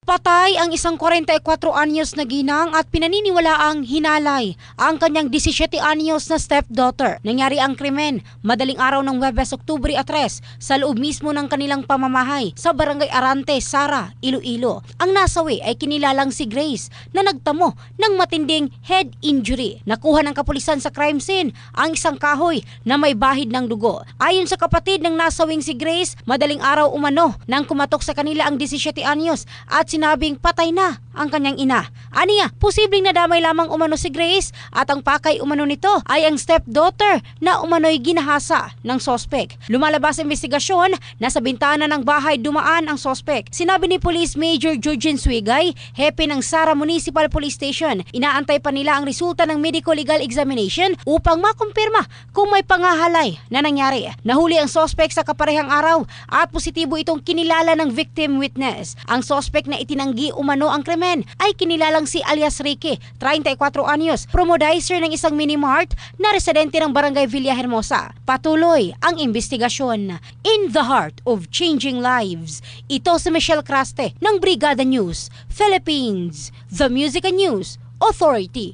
Patay ang isang 44 anyos na ginang at pinaniniwalaang hinalay ang kanyang 17 anyos na stepdaughter. Nangyari ang krimen madaling araw ng Huwebes, Oktubre 3 sa loob mismo ng kanilang pamamahay sa Barangay Arante, Sara, Iloilo. Ang nasawi ay kinilalang si Grace na nagtamo ng matinding head injury. Nakuha ng kapulisan sa crime scene ang isang kahoy na may bahid ng dugo. Ayon sa kapatid ng nasawing si Grace, madaling araw umano nang kumatok sa kanila ang 17 anyos at sinabing patay na ang kanyang ina. Aniya, posibleng nadamay lamang umano si Grace at ang pakay umano nito ay ang stepdaughter na umano'y ginahasa ng sospek. Lumalabas sa investigasyon na sa bintana ng bahay dumaan ang sospek. Sinabi ni Police Major Jurgen Swigay, hepe ng Sara Municipal Police Station, inaantay pa nila ang resulta ng medico-legal examination upang makumpirma kung may pangahalay na nangyari. Nahuli ang sospek sa kaparehang araw at positibo itong kinilala ng victim witness. Ang sospek na itinanggi umano ang krimen ay kinilalang si alias Ricky, 34 anyos, promodizer ng isang mini-mart na residente ng Barangay Villahermosa. Patuloy ang investigasyon. In the heart of changing lives, ito si Michelle Craste ng Brigada News, Philippines, The Music and News Authority.